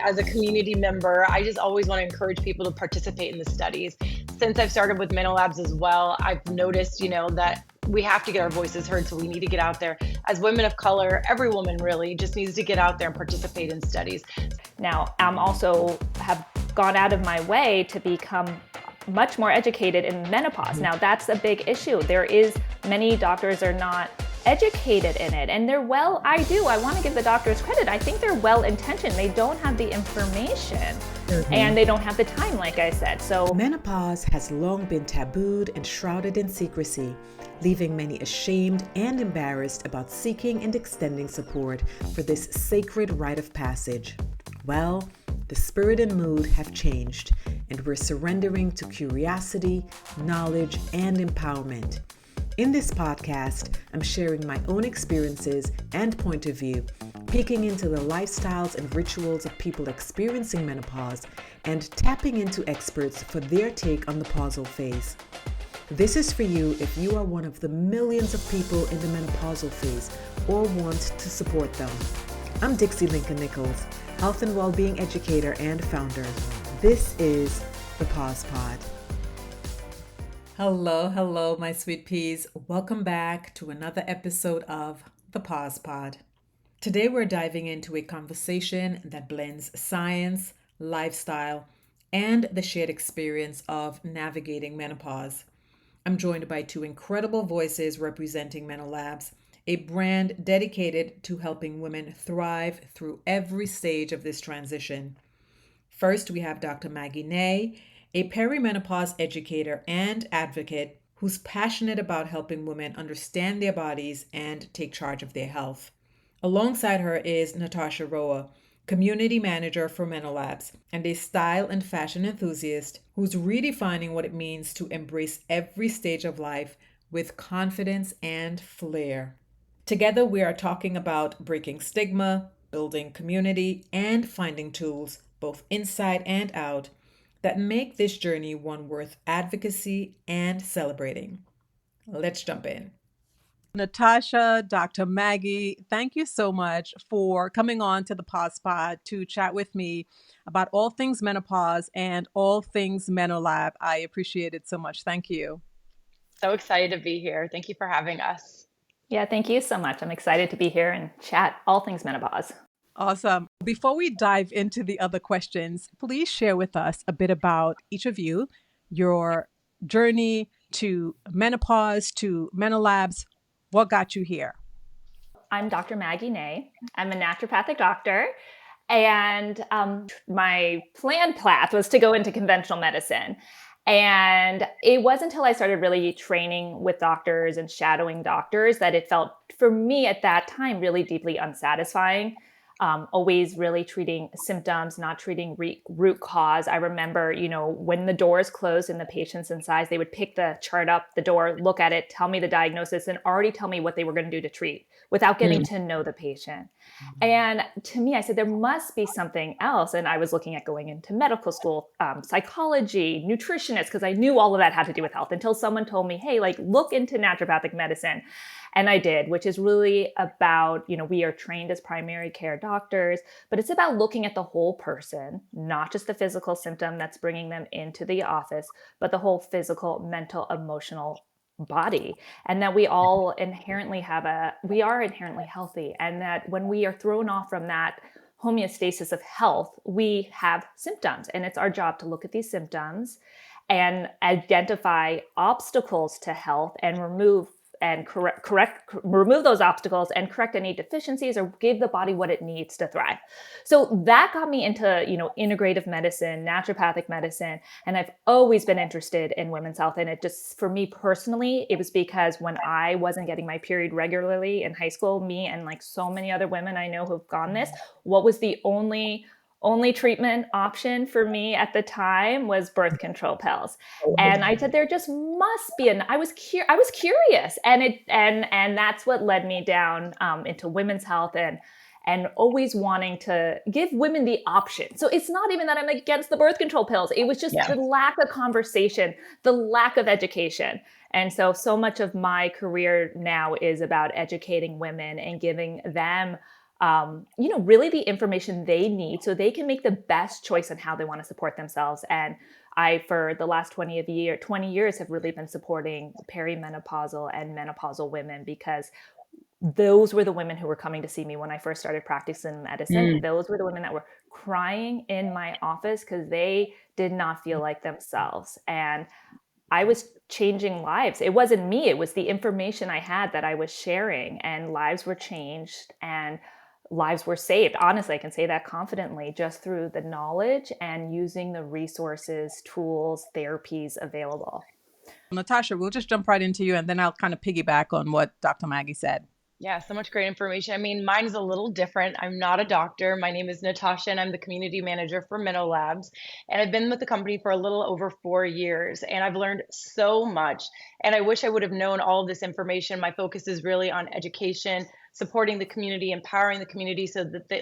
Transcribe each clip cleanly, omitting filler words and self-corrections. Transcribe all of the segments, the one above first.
As a community member, I just always want to encourage people to participate in the studies. Since I've started with MenoLabs as well, I've noticed, that we have to get our voices heard, so we need to get out there. As women of color, every woman really just needs to get out there and participate in studies. Now, I'm also have gone out of my way to become much more educated in menopause. Now, that's a big issue. Many doctors are not educated in it, and I want to give the doctors credit. I think they're well-intentioned. They don't have the information and they don't have the time, like I said. So menopause has long been tabooed and shrouded in secrecy, leaving many ashamed and embarrassed about seeking and extending support for this sacred rite of passage. Well, the spirit and mood have changed, and we're surrendering to curiosity, knowledge, and empowerment. In this podcast, I'm sharing my own experiences and point of view, peeking into the lifestyles and rituals of people experiencing menopause, and tapping into experts for their take on the pausal phase. This is for you if you are one of the millions of people in the menopausal phase or want to support them. I'm Dixie Lincoln Nichols, health and well-being educator and founder. This is the Pause Pod. Hello, my sweet peas. Welcome back to another episode of the Pause Pod. Today we're diving into a conversation that blends science, lifestyle, and the shared experience of navigating menopause. I'm joined by two incredible voices representing MenoLabs, a brand dedicated to helping women thrive through every stage of this transition. First, we have Dr. Maggie Ney, a perimenopause educator and advocate who's passionate about helping women understand their bodies and take charge of their health. Alongside her is Natasha Rao, community manager for MenoLabs and a style and fashion enthusiast who's redefining what it means to embrace every stage of life with confidence and flair. Together, we are talking about breaking stigma, building community, and finding tools, both inside and out, that make this journey one worth advocacy and celebrating. Let's jump in. Natasha, Dr. Maggie, thank you so much for coming on to the Pause Pod to chat with me about all things menopause and all things MenoLab. I appreciate it so much. Thank you. So excited to be here. Thank you for having us. yeah, thank you so much. I'm excited to be here and chat all things menopause. Awesome. Before we dive into the other questions, please share with us a bit about each of you, your journey to menopause, to MenoLabs. What got you here? I'm Dr. Maggie Ney. I'm a naturopathic doctor, and my planned path was to go into conventional medicine. And it wasn't until I started really training with doctors and shadowing doctors that it felt, for me at that time, really deeply unsatisfying. Always really treating symptoms, not treating root cause. I remember, when the doors closed and the patients inside, they would pick the chart up, the door, look at it, tell me the diagnosis, and already tell me what they were going to do to treat without getting to know the patient. And to me, I said, there must be something else. And I was looking at going into medical school, psychology, nutritionist, because I knew all of that had to do with health until someone told me, hey, look into naturopathic medicine. And I did, which is really about, we are trained as primary care doctors, but it's about looking at the whole person, not just the physical symptom that's bringing them into the office, but the whole physical, mental, emotional body. And that we all we are inherently healthy. And that when we are thrown off from that homeostasis of health, we have symptoms. And it's our job to look at these symptoms and identify obstacles to health and remove those obstacles and correct any deficiencies or give the body what it needs to thrive. So that got me into, integrative medicine, naturopathic medicine. And I've always been interested in women's health. And it just, for me personally, it was because when I wasn't getting my period regularly in high school, me and so many other women I know who've gone this, what was the only treatment option for me at the time was birth control pills. And I said, there just must be I was curious. And that's what led me down into women's health and always wanting to give women the option. So it's not even that I'm against the birth control pills. It was just the lack of conversation, the lack of education. And so much of my career now is about educating women and giving them really the information they need so they can make the best choice on how they want to support themselves. And I, for the last 20 years, have really been supporting perimenopausal and menopausal women, because those were the women who were coming to see me when I first started practicing medicine. Those were the women that were crying in my office because they did not feel like themselves. And I was changing lives. It wasn't me, it was the information I had that I was sharing, and lives were changed and lives were saved. Honestly, I can say that confidently just through the knowledge and using the resources, tools, therapies available. Natasha, we'll just jump right into you, and then I'll kind of piggyback on what Dr. Maggie said. Yeah, so much great information. I mean, mine is a little different. I'm not a doctor. My name is Natasha, and I'm the community manager for MenoLabs. And I've been with the company for a little over 4 years, and I've learned so much. And I wish I would have known all of this information. My focus is really on education, supporting the community, empowering the community so that they,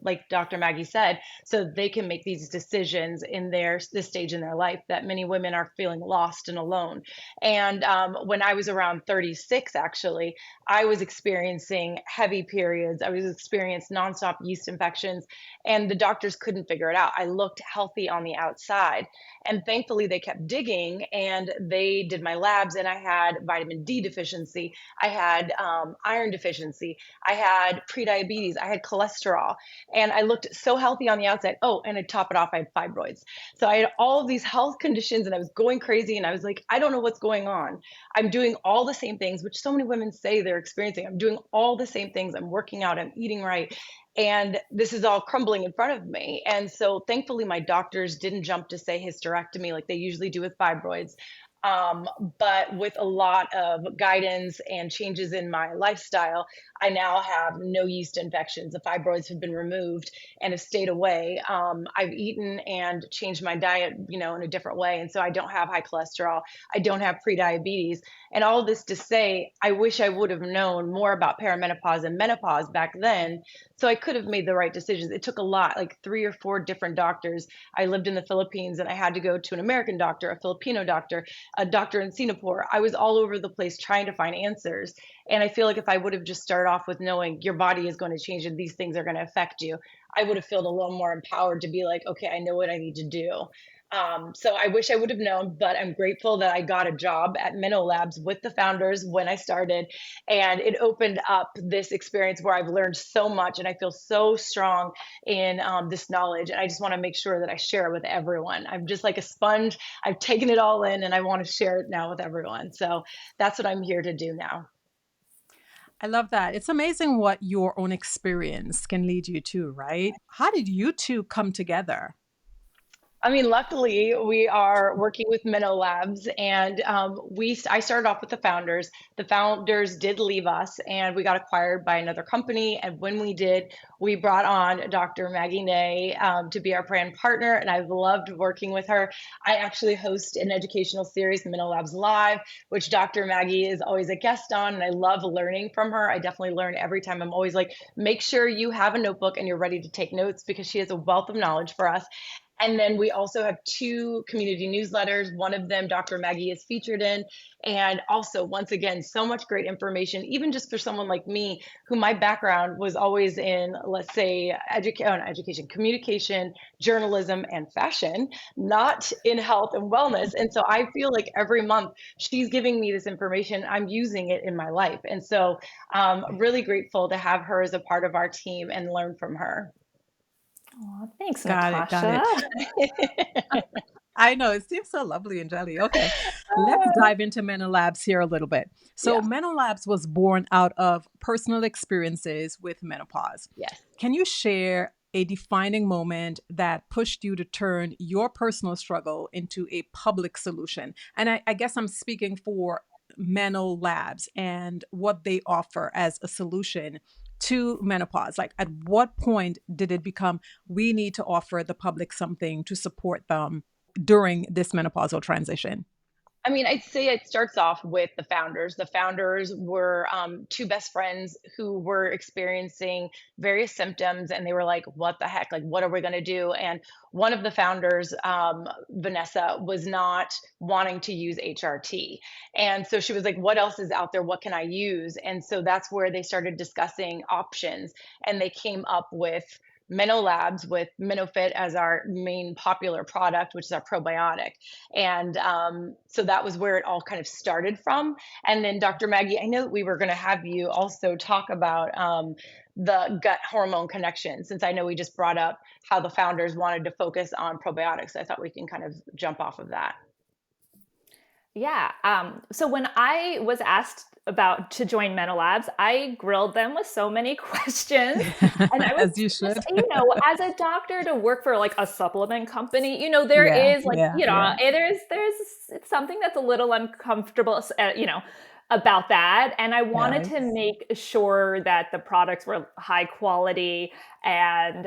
like Dr. Maggie said, so they can make these decisions in this stage in their life that many women are feeling lost and alone. And when I was around 36, actually, I was experiencing heavy periods. I was experiencing nonstop yeast infections, and the doctors couldn't figure it out. I looked healthy on the outside, and thankfully they kept digging and they did my labs, and I had vitamin D deficiency, I had iron deficiency, I had prediabetes, I had cholesterol, and I looked so healthy on the outside. Oh, and to top it off, I had fibroids. So I had all of these health conditions, and I was going crazy, and I was like, I don't know what's going on. I'm doing all the same things, which so many women say they're experiencing. I'm doing all the same things. I'm working out, I'm eating right. And this is all crumbling in front of me. And so thankfully, my doctors didn't jump to say hysterectomy like they usually do with fibroids. But with a lot of guidance and changes in my lifestyle, I now have no yeast infections. The fibroids have been removed and have stayed away. I've eaten and changed my diet, in a different way. And so I don't have high cholesterol. I don't have prediabetes. And all of this to say, I wish I would have known more about perimenopause and menopause back then, so I could have made the right decisions. It took a lot, like 3 or 4 different doctors. I lived in the Philippines, and I had to go to an American doctor, a Filipino doctor, a doctor in Singapore. I was all over the place trying to find answers. And I feel like if I would have just started off with knowing your body is going to change and these things are going to affect you, I would have felt a little more empowered to be like, okay, I know what I need to do. So I wish I would have known, but I'm grateful that I got a job at MenoLabs with the founders when I started. And it opened up this experience where I've learned so much, and I feel so strong in this knowledge. And I just want to make sure that I share it with everyone. I'm just like a sponge. I've taken it all in, and I want to share it now with everyone. So that's what I'm here to do now. I love that. It's amazing what your own experience can lead you to, right? How did you two come together? I mean, luckily, we are working with MenoLabs, and I started off with the founders. The founders did leave us, and we got acquired by another company. And when we did, we brought on Dr. Maggie Ney to be our brand partner, and I've loved working with her. I actually host an educational series, MenoLabs Live, which Dr. Maggie is always a guest on, and I love learning from her. I definitely learn every time. I'm always like, make sure you have a notebook and you're ready to take notes, because she has a wealth of knowledge for us. And then we also have 2 community newsletters. One of them, Dr. Maggie is featured in. And also, once again, so much great information, even just for someone like me, who my background was always in, let's say, education, communication, journalism, and fashion, not in health and wellness. And so I feel like every month she's giving me this information. I'm using it in my life. And so I'm really grateful to have her as a part of our team and learn from her. Oh, thanks, Got it. Got Natasha. it. I know it seems so lovely and jelly. Okay, let's dive into MenoLabs here a little bit. So, Yeah. MenoLabs was born out of personal experiences with menopause. Yes. Can you share a defining moment that pushed you to turn your personal struggle into a public solution? And I guess I'm speaking for MenoLabs and what they offer as a solution to menopause. Like, at what point did it become we need to offer the public something to support them during this menopausal transition? I mean, I'd say it starts off with the founders. The founders were two best friends who were experiencing various symptoms, and they were like, "What the heck? Like, what are we going to do?" And one of the founders, Vanessa, was not wanting to use HRT, and so she was like, "What else is out there? What can I use?" And so that's where they started discussing options, and they came up with MenoLabs with MenoFit as our main popular product, which is our probiotic. And so that was where it all kind of started from. And then, Dr. Maggie, I know that we were going to have you also talk about the gut hormone connection, since I know we just brought up how the founders wanted to focus on probiotics. I thought we can kind of jump off of that. Yeah. So when I was asked about to join MenoLabs, I grilled them with so many questions. And I was As you just, should. as a doctor to work for like a supplement company, there Yeah, is like, yeah, yeah. there's it's something that's a little uncomfortable, about that. And I wanted to Yes. make sure that the products were high quality and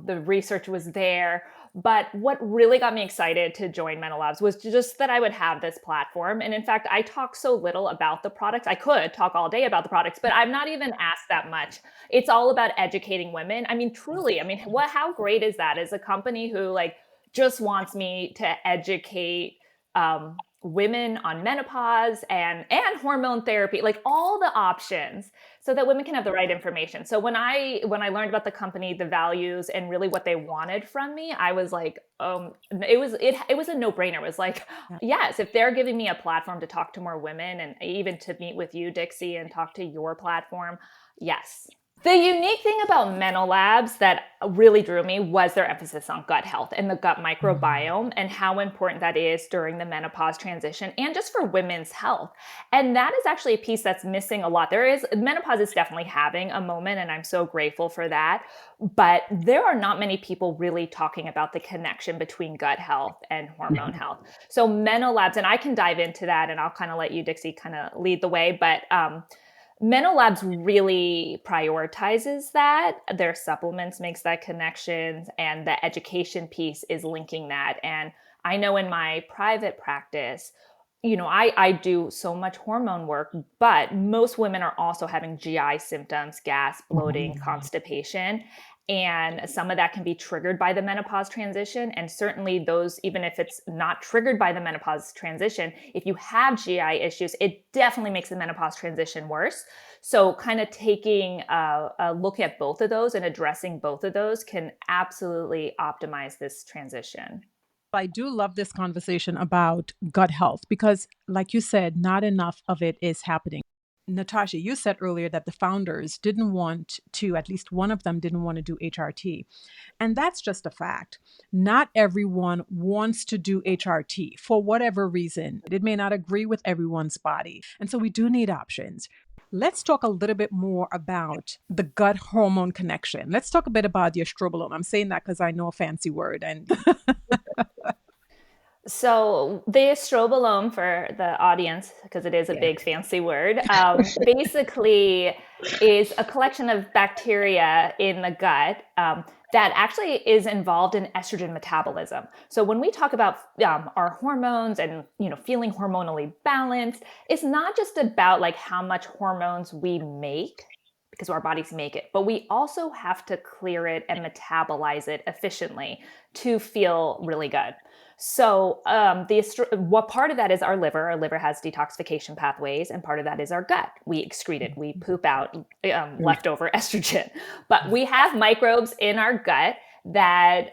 the research was there. But what really got me excited to join MenoLabs was just that I would have this platform. And in fact, I talk so little about the products. I could talk all day about the products, but I'm not even asked that much. It's all about educating women. I mean, truly, how great is that as a company who like just wants me to educate women on menopause and hormone therapy, like all the options so that women can have the right information. So when I learned about the company, the values, and really what they wanted from me, I was like, it was a no-brainer. It was like, Yeah. yes, if they're giving me a platform to talk to more women and even to meet with you, Dixie, and talk to your platform, yes. The unique thing about MenoLabs that really drew me was their emphasis on gut health and the gut microbiome and how important that is during the menopause transition and just for women's health. And that is actually a piece that's missing a lot. Menopause is definitely having a moment, and I'm so grateful for that. But there are not many people really talking about the connection between gut health and hormone health. So MenoLabs, and I can dive into that, and I'll kind of let you, Dixie, kind of lead the way. But MenoLabs really prioritizes that. Their supplements makes that connection, and the education piece is linking that. And I know in my private practice, I do so much hormone work, but most women are also having GI symptoms, gas, bloating, constipation. And some of that can be triggered by the menopause transition. And certainly those, even if it's not triggered by the menopause transition, if you have GI issues, it definitely makes the menopause transition worse. So kind of taking a look at both of those and addressing both of those can absolutely optimize this transition. I do love this conversation about gut health because, like you said, not enough of it is happening. Natasha, you said earlier that the founders didn't want to, at least one of them didn't want to do HRT. And that's just a fact. Not everyone wants to do HRT for whatever reason. It may not agree with everyone's body. And so we do need options. Let's talk a little bit more about the gut hormone connection. Let's talk a bit about the estrobolome. I'm saying that because I know a fancy word. And So the estrobolome, for the audience, because it is a big fancy word, basically is a collection of bacteria in the gut that actually is involved in estrogen metabolism. So when we talk about our hormones and feeling hormonally balanced, it's not just about like how much hormones we make, because our bodies make it, but we also have to clear it and metabolize it efficiently to feel really good. So what part of that is our liver. Our liver has detoxification pathways, and part of that is our gut. We excrete it. We poop out leftover estrogen. But we have microbes in our gut that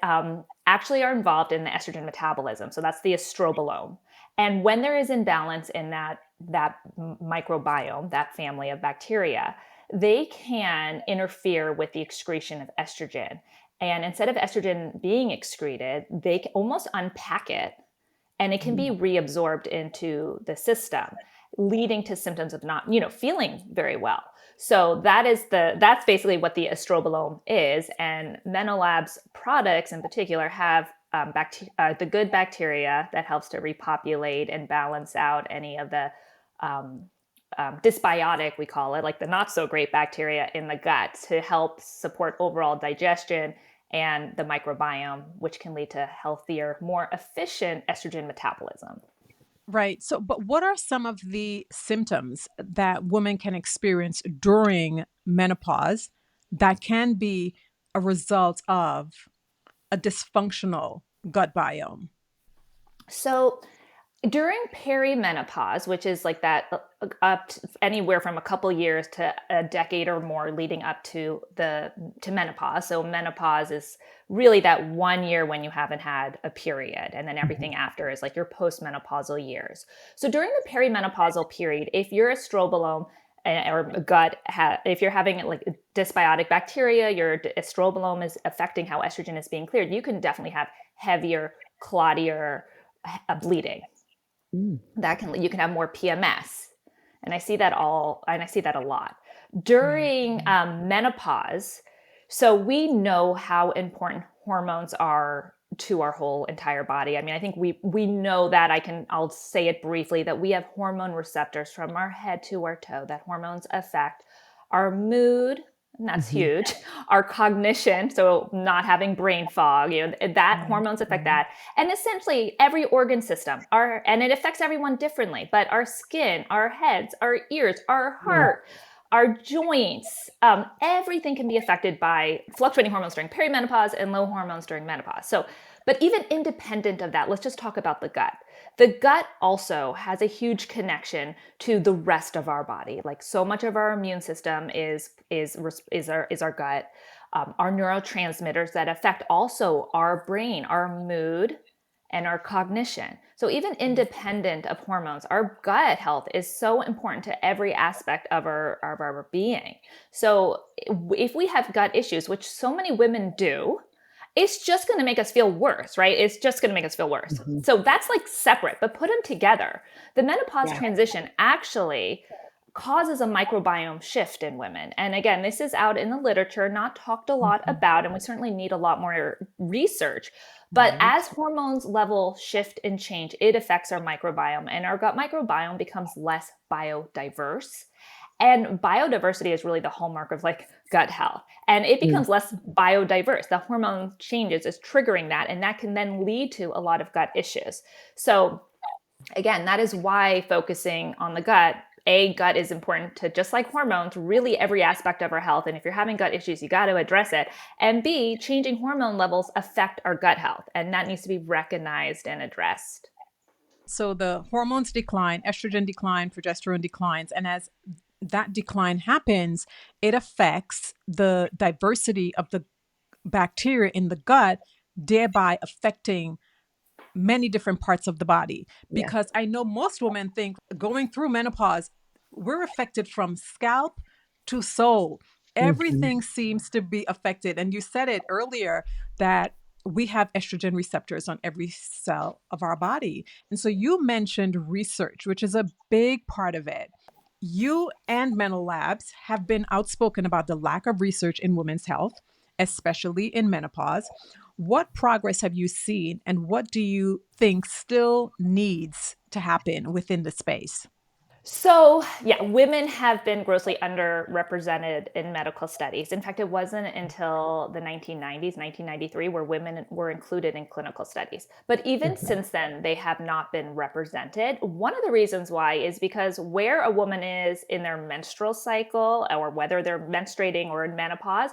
actually are involved in the estrogen metabolism. So that's the estrobolome. And when there is imbalance in that microbiome, that family of bacteria, they can interfere with the excretion of estrogen. And instead of estrogen being excreted, they can almost unpack it, and it can be reabsorbed into the system, leading to symptoms of not, feeling very well. So that's basically what the estrobolome is. And MenoLabs products in particular have the good bacteria that helps to repopulate and balance out any of the dysbiotic, we call it, like the not so great bacteria in the gut, to help support overall digestion and the microbiome, which can lead to healthier, more efficient estrogen metabolism. Right. So, but what are some of the symptoms that women can experience during menopause that can be a result of a dysfunctional gut biome? So during perimenopause, which is like that up to anywhere from a couple years to a decade or more leading up to menopause. So menopause is really that 1 year when you haven't had a period, and then everything after is like your postmenopausal years. So during the perimenopausal period, if your estrobolome or gut, if you're having like dysbiotic bacteria, your estrobolome is affecting how estrogen is being cleared. You can definitely have heavier, clottier bleeding. You can have more PMS, and I see that a lot during menopause. So we know how important hormones are to our whole entire body. I mean, I think we know that. I'll say it briefly, that we have hormone receptors from our head to our toe, that hormones affect our mood, and that's huge. Our cognition, so not having brain fog, that hormones affect that. And essentially every organ system, and it affects everyone differently, but our skin, our heads, our ears, our heart, our joints, everything can be affected by fluctuating hormones during perimenopause and low hormones during menopause. So, but even independent of that, let's just talk about the gut. The gut also has a huge connection to the rest of our body. Like, so much of our immune system is our gut. Our neurotransmitters that affect also our brain, our mood, and our cognition. So even independent of hormones, our gut health is so important to every aspect of our being. So if we have gut issues, which so many women do, it's just going to make us feel worse, right? It's just going to make us feel worse. So that's like separate, but put them together. The menopause transition actually causes a microbiome shift in women. And again, this is out in the literature, not talked a lot about, and we certainly need a lot more research. But as hormones level shift and change, it affects our microbiome, and our gut microbiome becomes less biodiverse. And biodiversity is really the hallmark of like gut health. And it becomes less biodiverse. The hormone changes is triggering that, and that can then lead to a lot of gut issues. So again, that is why focusing on the gut is important to, just like hormones, really every aspect of our health. And if you're having gut issues, you got to address it. And B, changing hormone levels affect our gut health, and that needs to be recognized and addressed. So the hormones decline, estrogen decline, progesterone declines, and as that decline happens, it affects the diversity of the bacteria in the gut, thereby affecting many different parts of the body. Because I know most women think going through menopause, we're affected from scalp to soul. Everything seems to be affected. And you said it earlier that we have estrogen receptors on every cell of our body. And so you mentioned research, which is a big part of it. You and MenoLabs have been outspoken about the lack of research in women's health, especially in menopause. What progress have you seen, and what do you think still needs to happen within the space? So, yeah, women have been grossly underrepresented in medical studies. In fact, it wasn't until the 1990s, 1993, where women were included in clinical studies. But even since then, they have not been represented. One of the reasons why is because where a woman is in their menstrual cycle, or whether they're menstruating or in menopause,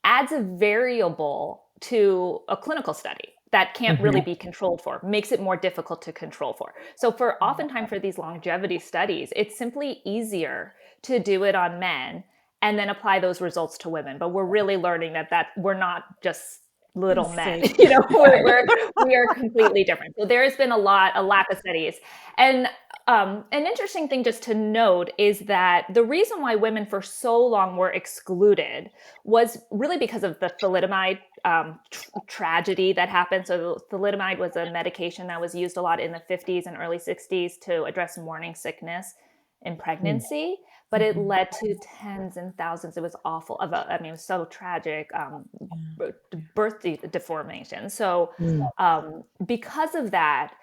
adds a variable to a clinical study that can't really be controlled for, makes it more difficult to control for. So oftentimes for these longevity studies, it's simply easier to do it on men and then apply those results to women. But we're really learning that we're not just little men, we are completely different. So there has been a lack of studies. And an interesting thing just to note is that the reason why women for so long were excluded was really because of the thalidomide tragedy that happened. So thalidomide was a medication that was used a lot in the 50s and early 60s to address morning sickness in pregnancy, but it led to tens and thousands. It was awful. It was so tragic. Birth deformation. So because of that,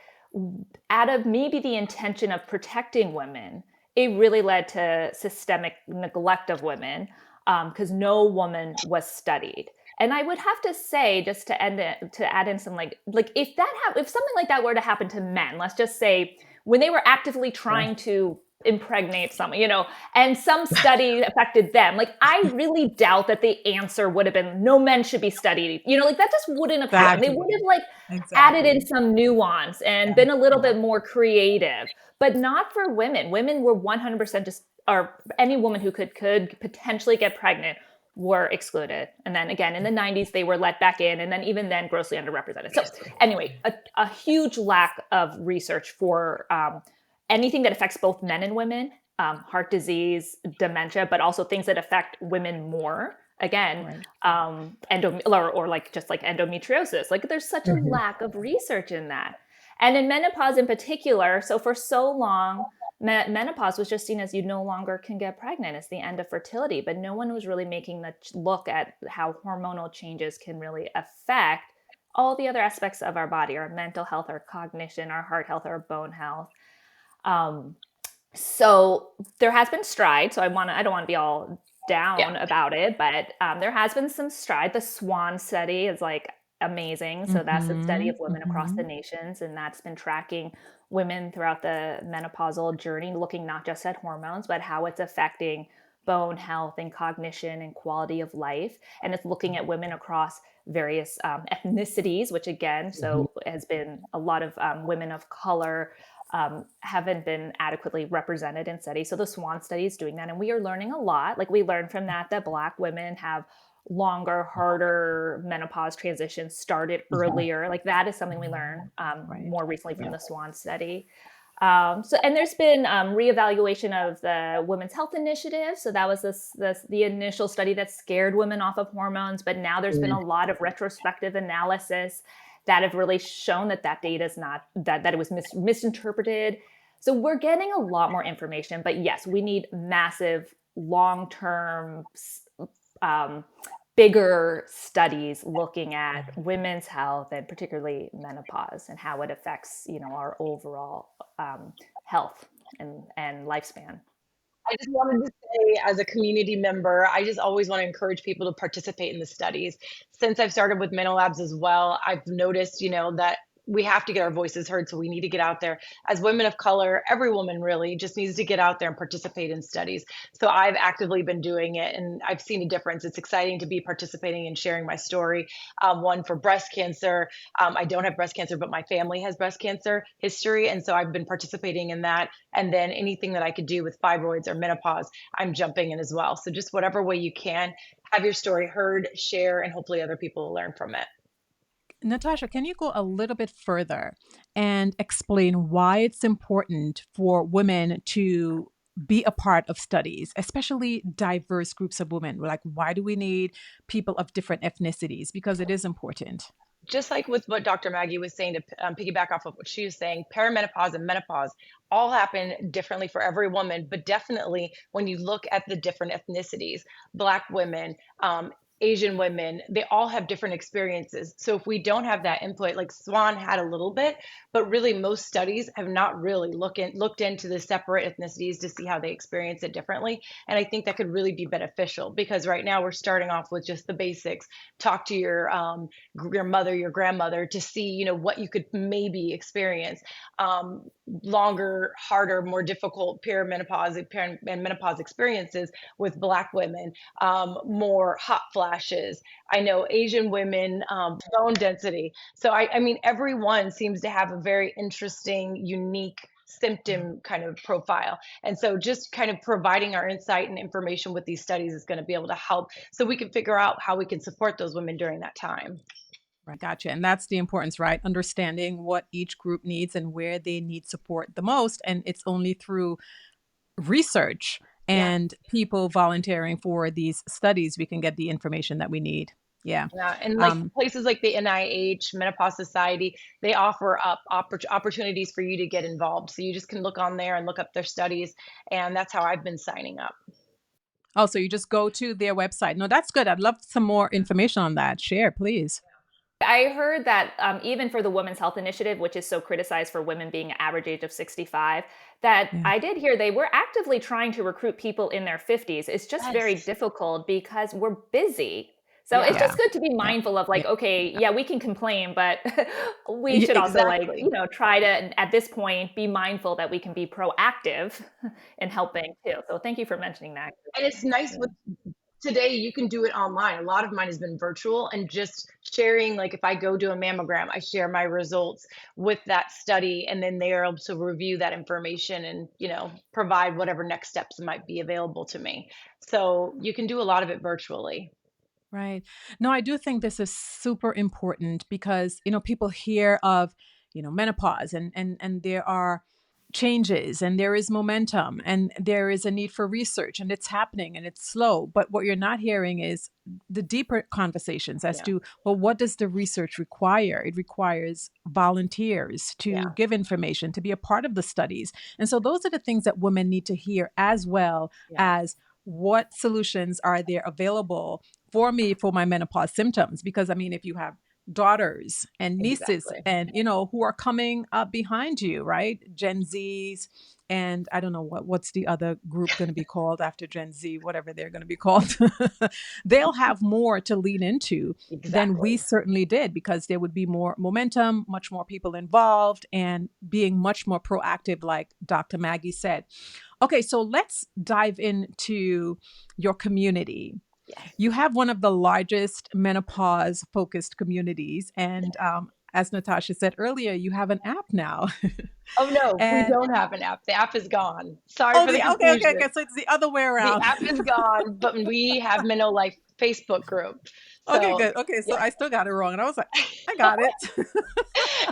out of maybe the intention of protecting women, it really led to systemic neglect of women because no woman was studied. And I would have to say, just to add in some if something like that were to happen to men, let's just say when they were actively trying to impregnate someone, and some study affected them, I really doubt that the answer would have been no men should be studied. That just wouldn't have happened. They would have added in some nuance and been a little bit more creative, but not for women. Women were 100% just, or any woman who could potentially get pregnant were excluded. And then again, in the 90s, they were let back in. And then even then, grossly underrepresented. So anyway, a huge lack of research for anything that affects both men and women, heart disease, dementia, but also things that affect women more. Again, endometriosis. There's such a lack of research in that. And in menopause in particular, so for so long, menopause was just seen as you no longer can get pregnant. It's the end of fertility, but no one was really making the look at how hormonal changes can really affect all the other aspects of our body, our mental health, our cognition, our heart health, our bone health. So there has been stride. So I don't want to be all down about it, but there has been some stride. The SWAN study is amazing. So that's a study of women across the nations, and that's been tracking women throughout the menopausal journey, looking not just at hormones, but how it's affecting bone health and cognition and quality of life. And it's looking at women across various ethnicities, which again, so has been a lot of women of color haven't been adequately represented in studies. So the SWAN study is doing that. And we are learning a lot. We learned from that Black women have longer, harder menopause transitions started earlier. That is something we learned more recently from the SWAN study. And there's been reevaluation of the Women's Health Initiative. So that was the initial study that scared women off of hormones. But now there's been a lot of retrospective analysis that have really shown that data is not, that it was misinterpreted. So we're getting a lot more information. But yes, we need massive, long-term, bigger studies looking at women's health and particularly menopause and how it affects, our overall health and lifespan. I just wanted to say, as a community member, I just always want to encourage people to participate in the studies. Since I've started with MenoLabs as well, I've noticed, that we have to get our voices heard. So we need to get out there. As women of color, every woman really just needs to get out there and participate in studies. So I've actively been doing it, and I've seen a difference. It's exciting to be participating and sharing my story. One for breast cancer. I don't have breast cancer, but my family has breast cancer history. And so I've been participating in that. And then anything that I could do with fibroids or menopause, I'm jumping in as well. So just whatever way you can, have your story heard, share, and hopefully other people will learn from it. Natasha, can you go a little bit further and explain why it's important for women to be a part of studies, especially diverse groups of women? Why do we need people of different ethnicities? Because it is important. Just like with what Dr. Maggie was saying, to piggyback off of what she was saying, perimenopause and menopause all happen differently for every woman, but definitely when you look at the different ethnicities, Black women, Asian women, they all have different experiences. So if we don't have that input, like SWAN had a little bit, but really most studies have not really looked into the separate ethnicities to see how they experience it differently. And I think that could really be beneficial, because right now we're starting off with just the basics. Talk to your mother, your grandmother, to see, what you could maybe experience. Longer, harder, more difficult perimenopause and menopause experiences with Black women, more hot flashes. I know Asian women, bone density. So I mean, everyone seems to have a very interesting, unique symptom kind of profile. And so just kind of providing our insight and information with these studies is going to be able to help, so we can figure out how we can support those women during that time. Right. Gotcha. And that's the importance, right? Understanding what each group needs and where they need support the most. And it's only through research and people volunteering for these studies we can get the information that we need. Yeah. Yeah. And places like the NIH, Menopause Society, they offer up opportunities for you to get involved. So you just can look on there and look up their studies. And that's how I've been signing up. Oh, so you just go to their website. No, that's good. I'd love some more information on that. Share, please. I heard that even for the Women's Health Initiative, which is so criticized for women being average age of 65, that I did hear they were actively trying to recruit people in their 50s. It's just very difficult because we're busy. So it's Yeah. just good to be mindful of like, okay, yeah, we can complain, but we should also like, Exactly. you know, try to, at this point, be mindful that we can be proactive in helping too. So thank you for mentioning that. And it's nice with today you can do it online. A lot of mine has been virtual and just sharing, like if I go do a mammogram, I share my results with that study and then they are able to review that information and, provide whatever next steps might be available to me. So you can do a lot of it virtually. Right. No, I do think this is super important because, people hear of, menopause and there are changes and there is momentum and there is a need for research and it's happening and it's slow. But what you're not hearing is the deeper conversations as Yeah. to, well, what does the research require? It requires volunteers to Yeah. give information, to be a part of the studies. And so those are the things that women need to hear as well Yeah. as what solutions are there available for me for my menopause symptoms. Because I mean, if you have daughters and nieces Exactly. and who are coming up behind you, right? Gen Z's, and I don't know what's the other group going to be called after Gen Z, whatever they're going to be called. They'll have more to lean into than we Exactly. certainly did, because there would be more momentum, much more people involved, and being much more proactive, like Dr. Maggie said. Okay, so let's dive into your community. Yes. You have one of the largest menopause focused communities. And as Natasha said earlier, you have an app now. Oh no, we And don't have an app. The app is gone. Sorry oh, for the okay. confusion. So it's the other way The around. app is gone, but we have MenoLife Facebook group. Okay, So good. Okay, so yes. I still got it wrong. And I was like, I got it.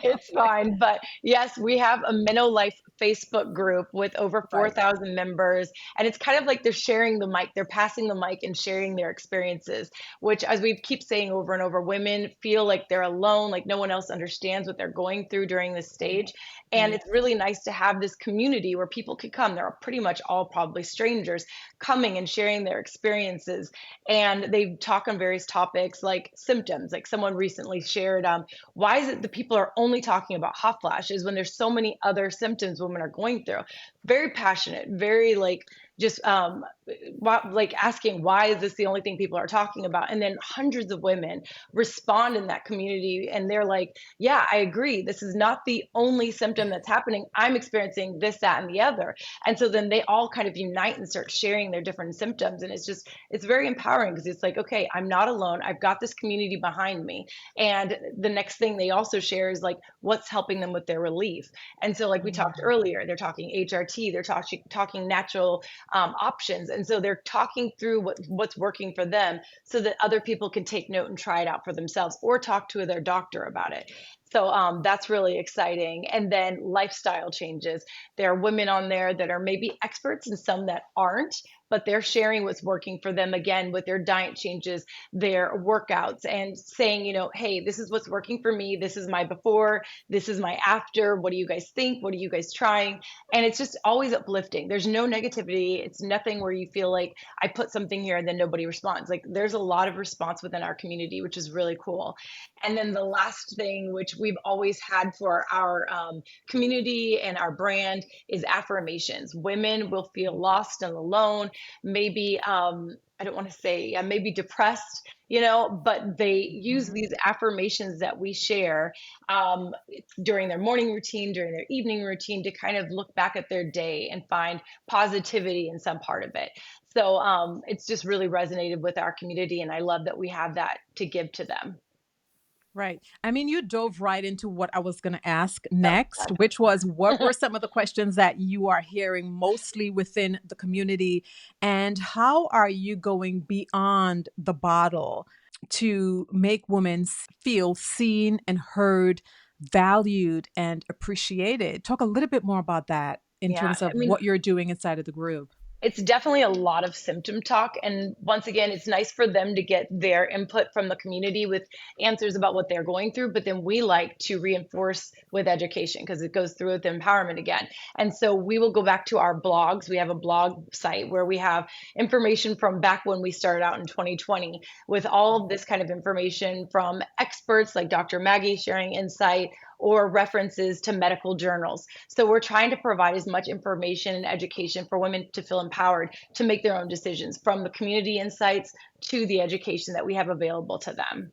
It's fine. But yes, we have a MenoLife Facebook group with over Right. 4,000 members. And it's kind of like they're sharing the mic, they're passing the mic and sharing their experiences, which, as we keep saying over and over, women feel like they're alone, like no one else understands what they're going through during this stage. And Mm, it's really nice to have this community where people could come. They're pretty much all probably strangers coming and sharing their experiences. And they talk on various topics like symptoms. Like someone recently shared, why is it that people are only talking about hot flashes when there's so many other symptoms women are going through? Very passionate, very like just like asking why is this the only thing people are talking about, and then hundreds of women respond in that community and they're like, yeah, I agree, this is not the only symptom that's happening, I'm experiencing this, that, and the other. And so then they all kind of unite and start sharing their different symptoms, and it's very empowering because it's like, okay, I'm not alone, I've got this community behind me. And the next thing they also share is like what's helping them with their relief. And so, like we talked mm, earlier, they're talking HRT, they're talking natural options, and so they're talking through what's working for them, so that other people can take note and try it out for themselves, or talk to their doctor about it. So that's really exciting. And then lifestyle changes. There are women on there that are maybe experts and some that aren't, but they're sharing what's working for them again with their diet changes, their workouts, and saying, hey, this is what's working for me. This is my before. This is my after. What do you guys think? What are you guys trying? And it's just always uplifting. There's no negativity. It's nothing where you feel like I put something here and then nobody responds. Like there's a lot of response within our community, which is really cool. And then the last thing, which we've always had for our community and our brand, is affirmations. Women will feel lost and alone, maybe I don't want to say, yeah, maybe depressed, but they use mhm. these affirmations that we share um, during their morning routine, during their evening routine, to kind of look back at their day and find positivity in some part of it. So it's just really resonated with our community, and I love that we have that to give to them. Right. I mean, you dove right into what I was going to ask So, next, which was what were some of the questions that you are hearing mostly within the community, and how are you going beyond the bottle to make women feel seen and heard, valued and appreciated? Talk a little bit more about that in yeah, terms of I mean, what you're doing inside of the group. it's definitely a lot of symptom talk. And once again, it's nice for them to get their input from the community with answers about what they're going through. But then we like to reinforce with education because it goes through with empowerment again. And so we will go back to our blogs. We have a blog site where we have information from back when we started out in 2020 with all of this kind of information from experts like Dr. Maggie sharing insight, or references to medical journals. So we're trying to provide as much information and education for women to feel empowered to make their own decisions, from the community insights to the education that we have available to them.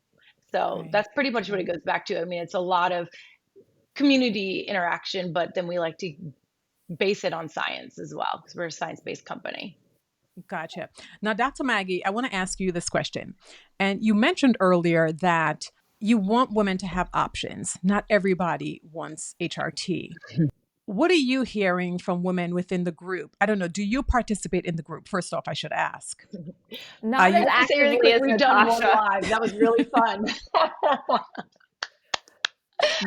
So Right. that's pretty much what it goes back to. I mean, it's a lot of community interaction, but then we like to base it on science as well, because we're a science-based company. Gotcha. Now, Dr. Maggie, I want to ask you this question. And you mentioned earlier that you want women to have options. Not everybody wants HRT. What are you hearing from women within the group? I don't know. Do you participate in the group? First off, I should ask. Not I as have to say really actively quick, as we've done one Natasha. live. That was really fun.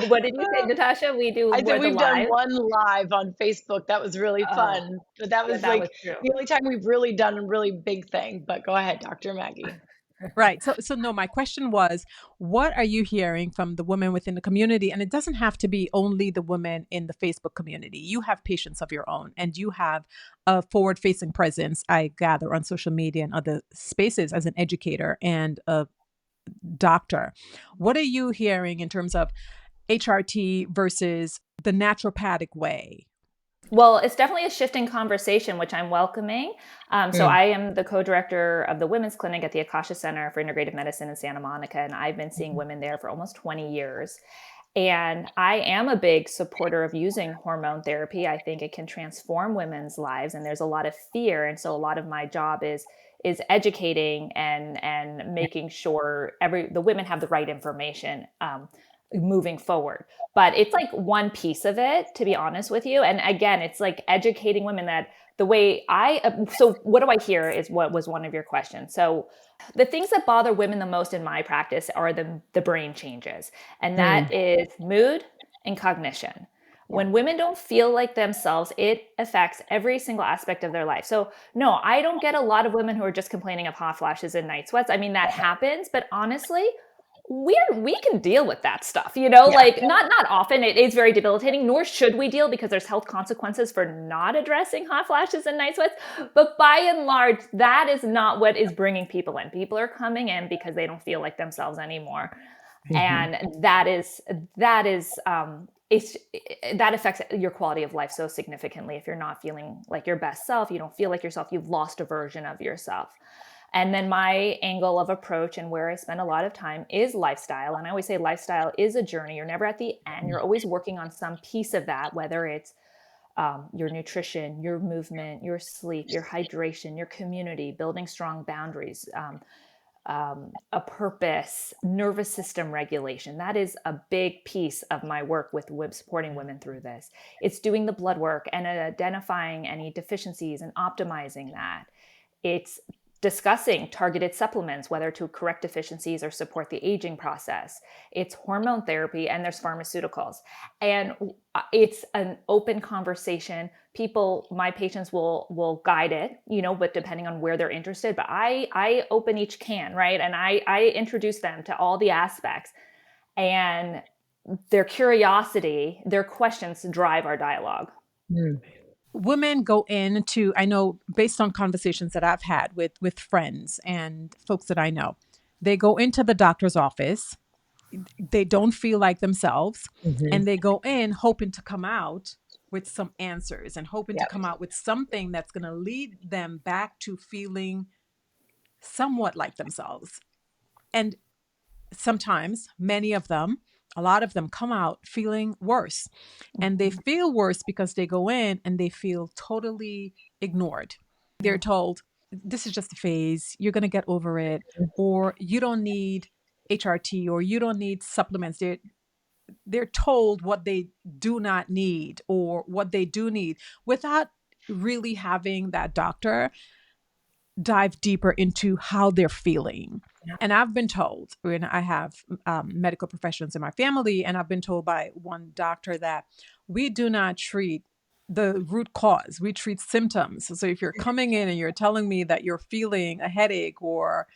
What did you say, Natasha? We do I said the we've done live. one live on Facebook. That was really Oh, fun. But that yeah, was that was like true. the only time we've really done a really big thing. But go ahead, Dr. Maggie. Right. So no, my question was, what are you hearing from the women within the community? And it doesn't have to be only the women in the Facebook community. You have patients of your own, and you have a forward-facing presence, I gather, on social media and other spaces as an educator and a doctor. What are you hearing in terms of HRT versus the naturopathic way? Well, it's definitely a shifting conversation, which I'm welcoming. So I am the co-director of the Women's Clinic at the Akasha Center for Integrative Medicine in Santa Monica, and I've been seeing women there for almost 20 years. And I am a big supporter of using hormone therapy. I think it can transform women's lives, and there's a lot of fear. And so a lot of my job is educating and making sure the women have the right information moving forward. But it's like one piece of it, to be honest with you. And again, it's like educating women that the way so what do I hear is what was one of your questions. So the things that bother women the most in my practice are the brain changes. And that is mood and cognition. When women don't feel like themselves, it affects every single aspect of their life. So no, I don't get a lot of women who are just complaining of hot flashes and night sweats. I mean, that happens, but honestly, we can deal with that stuff, like not often. It is very debilitating, nor should we deal, because there's health consequences for not addressing hot flashes and night sweats. But by and large, that is not what is bringing people in. People are coming in because they don't feel like themselves anymore. And that affects your quality of life so significantly. If you're not feeling like your best self, you don't feel like yourself, you've lost a version of yourself. And then my angle of approach and where I spend a lot of time is lifestyle. And I always say lifestyle is a journey. You're never at the end. You're always working on some piece of that, whether it's your nutrition, your movement, your sleep, your hydration, your community, building strong boundaries, a purpose, nervous system regulation. That is a big piece of my work with supporting women through this. It's doing the blood work and identifying any deficiencies and optimizing that. It's discussing targeted supplements, whether to correct deficiencies or support the aging process. It's hormone therapy, and there's pharmaceuticals. And it's an open conversation. My patients will guide it, but depending on where they're interested. But I open each can, right? And I introduce them to all the aspects. And their curiosity, their questions drive our dialogue. Women go into, I know based on conversations that I've had with friends and folks that I know, they go into the doctor's office, they don't feel like themselves, and they go in hoping to come out with some answers and hoping to come out with something that's going to lead them back to feeling somewhat like themselves. And sometimes, many of them, a lot of them come out feeling worse. And they feel worse because they go in and they feel totally ignored. They're told, this is just a phase, you're going to get over it, or you don't need HRT, or you don't need supplements. They're told what they do not need or what they do need, without really having that doctor dive deeper into how they're feeling. And I've been told, when I have medical professionals in my family, and I've been told by one doctor that we do not treat the root cause, we treat symptoms. So if you're coming in and you're telling me that you're feeling a headache or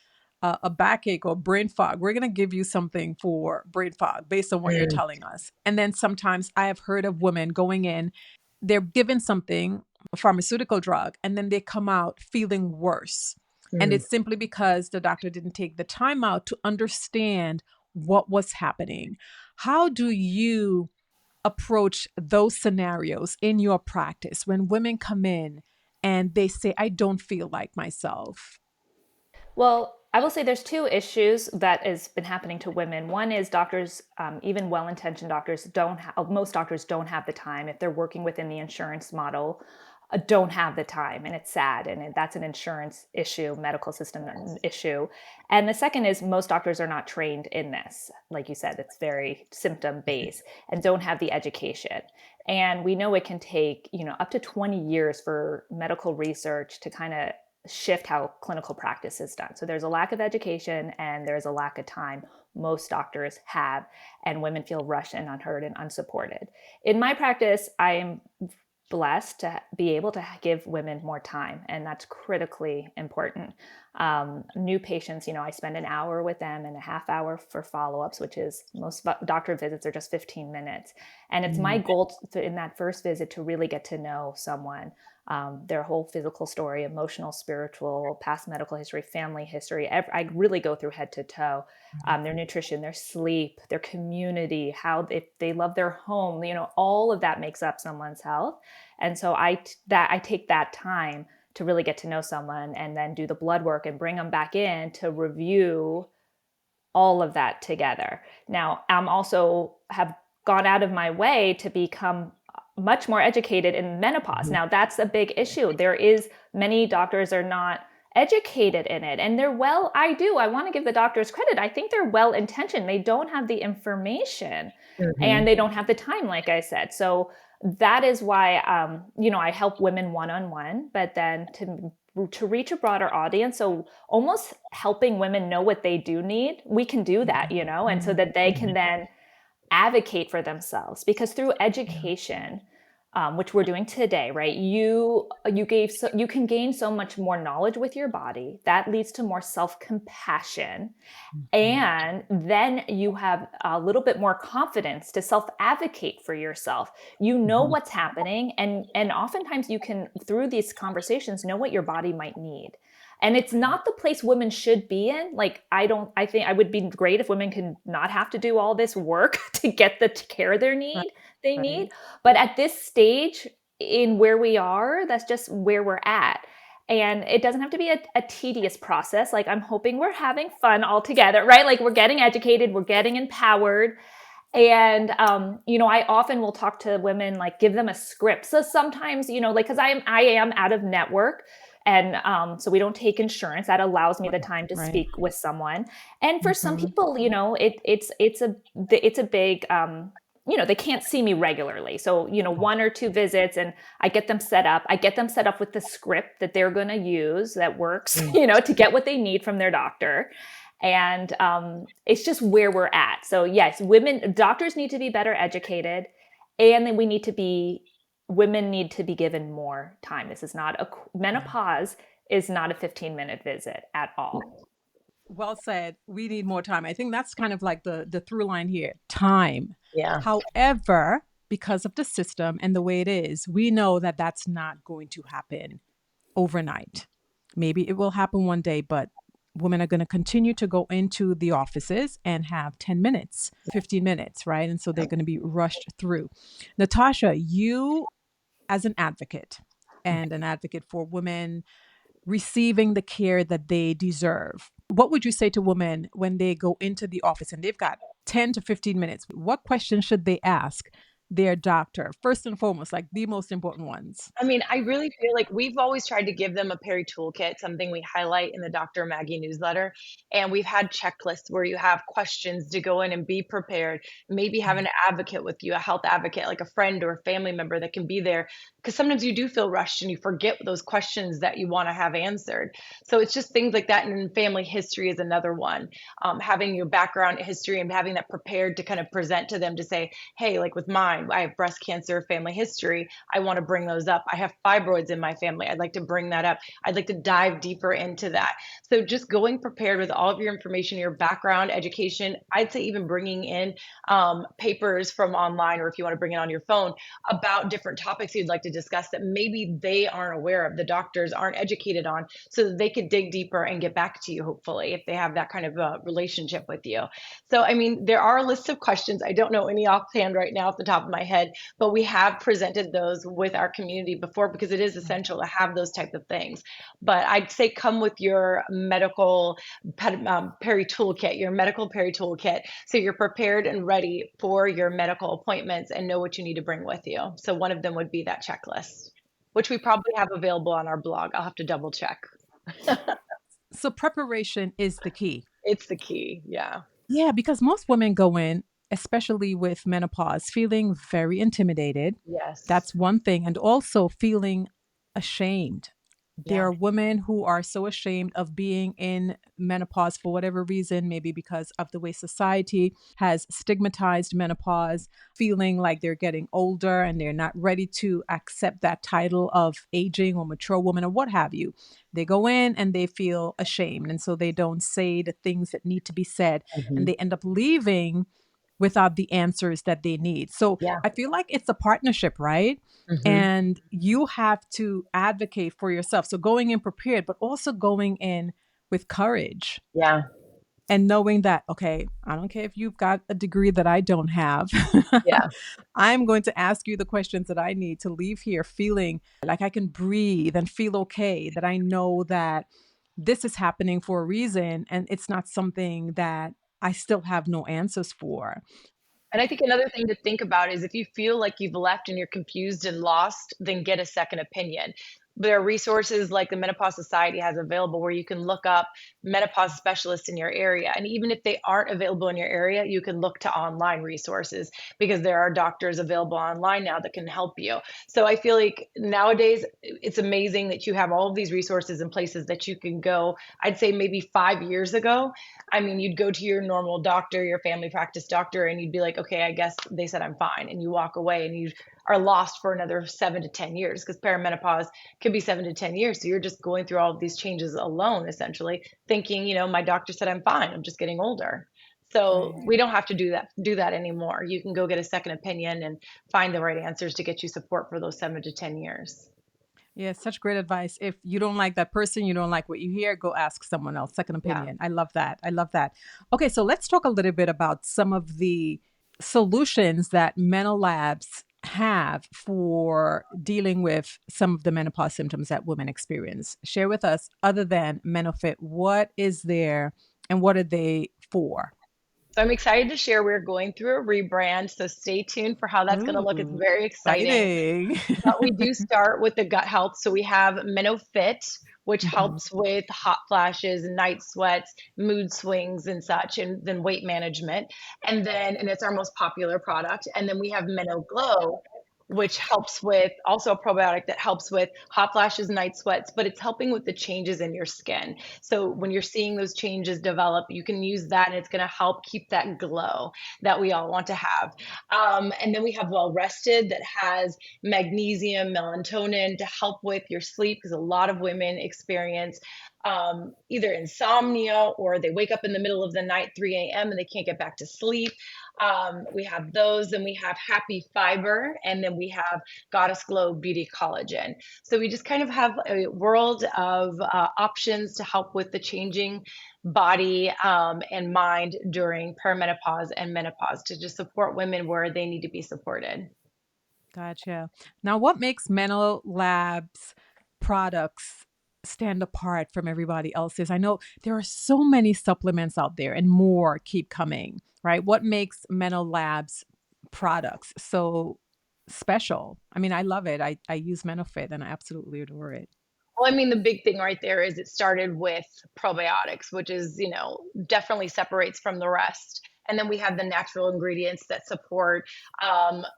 a backache or brain fog, we're going to give you something for brain fog based on what you're telling us. And then sometimes I have heard of women going in, they're given something, a pharmaceutical drug, and then they come out feeling worse. And it's simply because the doctor didn't take the time out to understand what was happening. How do you approach those scenarios in your practice when women come in and they say, I don't feel like myself? Well, I will say there's two issues that has been happening to women. One is doctors, even well-intentioned doctors, most doctors don't have the time if they're working within the insurance model, don't have the time, and it's sad, and that's an insurance issue, medical system issue. And the second is most doctors are not trained in this. Like you said, it's very symptom based and don't have the education. And we know it can take, up to 20 years for medical research to kind of shift how clinical practice is done. So there's a lack of education and there's a lack of time most doctors have, and women feel rushed and unheard and unsupported. In my practice, I am blessed to be able to give women more time, and that's critically important. New patients, I spend an hour with them and a half hour for follow-ups, which is most doctor visits are just 15 minutes. And it's my goal in that first visit to really get to know someone, their whole physical story, emotional, spiritual, past medical history, family history. I really go through head to toe. Their nutrition, their sleep, their community, how if they love their home, all of that makes up someone's health. And so I take that time to really get to know someone and then do the blood work and bring them back in to review all of that together. Now, I'm also have gone out of my way to become much more educated in menopause. Now, that's a big issue. Many doctors are not educated in it, and I want to give the doctors credit. I think they're well intentioned. They don't have the information and they don't have the time, like I said. So that is why, I help women one-on-one, but then to reach a broader audience. So almost helping women know what they do need, we can do that, and so that they can then advocate for themselves, because through education, which we're doing today, right? You can gain so much more knowledge with your body. That leads to more self-compassion. And then you have a little bit more confidence to self-advocate for yourself. You know what's happening. And oftentimes you can, through these conversations, know what your body might need. And it's not the place women should be in. Like, I think it would be great if women can not have to do all this work to get the care they need. But at this stage in where we are, that's just where we're at. And it doesn't have to be a tedious process. Like, I'm hoping we're having fun all together, right? Like, we're getting educated, we're getting empowered. And, I often will talk to women, like give them a script. So sometimes, because I am out of network. And so we don't take insurance. That allows me the time to speak with someone. And for some people, it's a big, they can't see me regularly. So, one or two visits, and I get them set up. I get them set up with the script that they're going to use that works, to get what they need from their doctor. And it's just where we're at. So yes, doctors need to be better educated, and then women need to be given more time. Menopause is not a 15-minute visit at all. Well said. We need more time. I think that's kind of like the through line here. Time. Yeah. However, because of the system and the way it is, we know that that's not going to happen overnight. Maybe it will happen one day, but women are going to continue to go into the offices and have 10 minutes, 15 minutes, right? And so they're going to be rushed through. Natasha, you as an advocate and an advocate for women receiving the care that they deserve, what would you say to women when they go into the office and they've got 10 to 15 minutes? What questions should they ask their doctor? First and foremost, like the most important ones. I mean, I really feel like we've always tried to give them a Peri toolkit, something we highlight in the Dr. Maggie newsletter. And we've had checklists where you have questions to go in and be prepared, maybe have an advocate with you, a health advocate, like a friend or a family member that can be there. Because sometimes you do feel rushed and you forget those questions that you want to have answered. So it's just things like that. And family history is another one. Having your background history and having that prepared to kind of present to them to say, hey, like with mine, I have breast cancer family history. I want to bring those up. I have fibroids in my family. I'd like to bring that up. I'd like to dive deeper into that. So just going prepared with all of your information, your background, education, I'd say even bringing in papers from online, or if you want to bring it on your phone, about different topics you'd like to discuss that maybe they aren't aware of, the doctors aren't educated on, so that they could dig deeper and get back to you, hopefully, if they have that kind of relationship with you. So, I mean, there are lists of questions. I don't know any offhand right now off the top of my head, but we have presented those with our community before because it is essential to have those type of things. But I'd say come with your medical peri toolkit, your medical peri toolkit, so you're prepared and ready for your medical appointments and know what you need to bring with you. So one of them would be that checklist, which we probably have available on our blog. I'll have to double check. So preparation is the key. It's the key. Yeah. Yeah, because most women go in, especially with menopause, feeling very intimidated. Yes. That's one thing. And also feeling ashamed. There Yeah. are women who are so ashamed of being in menopause for whatever reason, maybe because of the way society has stigmatized menopause, feeling like they're getting older and they're not ready to accept that title of aging or mature woman or what have you. They go in and they feel ashamed. And so they don't say the things that need to be said. And they end up leaving without the answers that they need. So Yeah. I feel like it's a partnership, right? And you have to advocate for yourself. So going in prepared, but also going in with courage Yeah. and knowing that, okay, I don't care if you've got a degree that I don't have. Yeah. I'm going to ask you the questions that I need to leave here feeling like I can breathe and feel okay, that I know that this is happening for a reason and it's not something that I still have no answers for. And I think another thing to think about is if you feel like you've left and you're confused and lost, then get a second opinion. There are resources like the Menopause Society has available where you can look up menopause specialists in your area. And even if they aren't available in your area, you can look to online resources because there are doctors available online now that can help you. So I feel like nowadays it's amazing that you have all of these resources and places that you can go. I'd say maybe 5 years ago, I mean, you'd go to your normal doctor, your family practice doctor, and you'd be like, okay, I guess they said I'm fine. And you walk away and you are lost for another 7 to 10 years because perimenopause could be 7 to 10 years. So you're just going through all of these changes alone, essentially, thinking, my doctor said I'm fine. I'm just getting older. So Right. we don't have to do that anymore. You can go get a second opinion and find the right answers to get you support for those 7 to 10 years. Yeah, such great advice. If you don't like that person, you don't like what you hear, go ask someone else. Second Yeah. opinion. I love that. I love that. Okay, so let's talk a little bit about some of the solutions that MenoLabs have for dealing with some of the menopause symptoms that women experience. Share with us, other than MenoFit, what is there and what are they for? So I'm excited to share we're going through a rebrand. So stay tuned for how that's going to look. It's Ooh, very exciting. exciting. But we do start with the gut health. So we have MenoFit, which Mhm. helps with hot flashes, night sweats, mood swings, and such, and then weight management. And it's our most popular product. And then we have MenoGlow, which helps with also a probiotic that helps with hot flashes, night sweats, but it's helping with the changes in your skin. So when you're seeing those changes develop, you can use that and it's going to help keep that glow that we all want to have. And then we have Well Rested that has magnesium, melatonin to help with your sleep because a lot of women experience either insomnia or they wake up in the middle of the night, 3 a.m., and they can't get back to sleep. We have those, and we have Happy Fiber, and then we have Goddess Glow Beauty Collagen. So we just kind of have a world of options to help with the changing body and mind during perimenopause and menopause to just support women where they need to be supported. Gotcha. Now, what makes MenoLabs products stand apart from everybody else's? I know there are so many supplements out there and more keep coming, right? What makes MenoLabs products so special? I mean, I love it. I use MenoFit and I absolutely adore it. Well, I mean, the big thing right there is it started with probiotics, which is, definitely separates from the rest. And then we have the natural ingredients that support,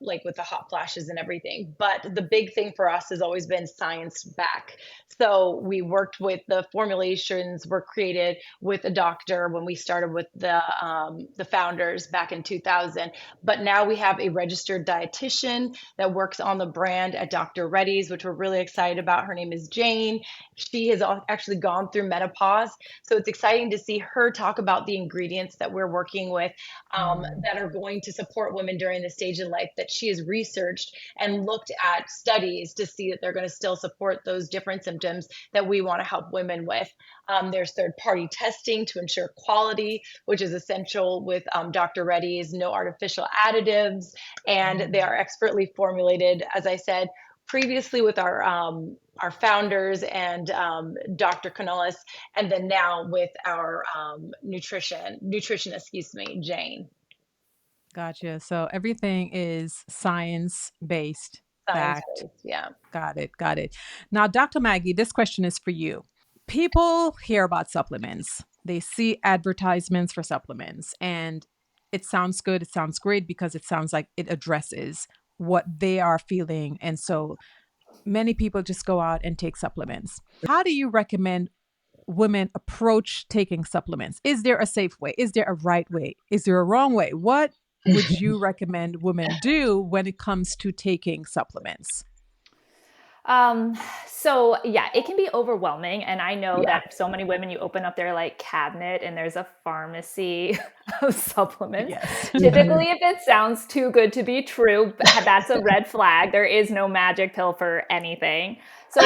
like with the hot flashes and everything. But the big thing for us has always been science back. So we worked with the formulations were created with a doctor when we started with the founders back in 2000. But now we have a registered dietitian that works on the brand at Dr. Reddy's, which we're really excited about. Her name is Jane. She has actually gone through menopause. So it's exciting to see her talk about the ingredients that we're working with that are going to support women during this stage in life that she has researched and looked at studies to see that they're going to still support those different symptoms that we want to help women with. There's third-party testing to ensure quality, which is essential with Dr. Reddy's, no artificial additives, and they are expertly formulated, as I said, previously with our founders and Dr. Canales, and then now with our nutritionist, Jane. Gotcha. So everything is science-based, fact. Science-based, yeah. Got it. Got it. Now, Dr. Maggie, this question is for you. People hear about supplements. They see advertisements for supplements, and it sounds good. It sounds great because it sounds like it addresses what they are feeling. And so many people just go out and take supplements. How do you recommend women approach taking supplements? Is there a safe way? Is there a right way? Is there a wrong way? What would you recommend women do when it comes to taking supplements? So yeah, it can be overwhelming. And I know Yeah. that so many women, you open up their like cabinet and there's a pharmacy of supplements. Yes. Typically, if it sounds too good to be true, that's a red flag. There is no magic pill for anything. So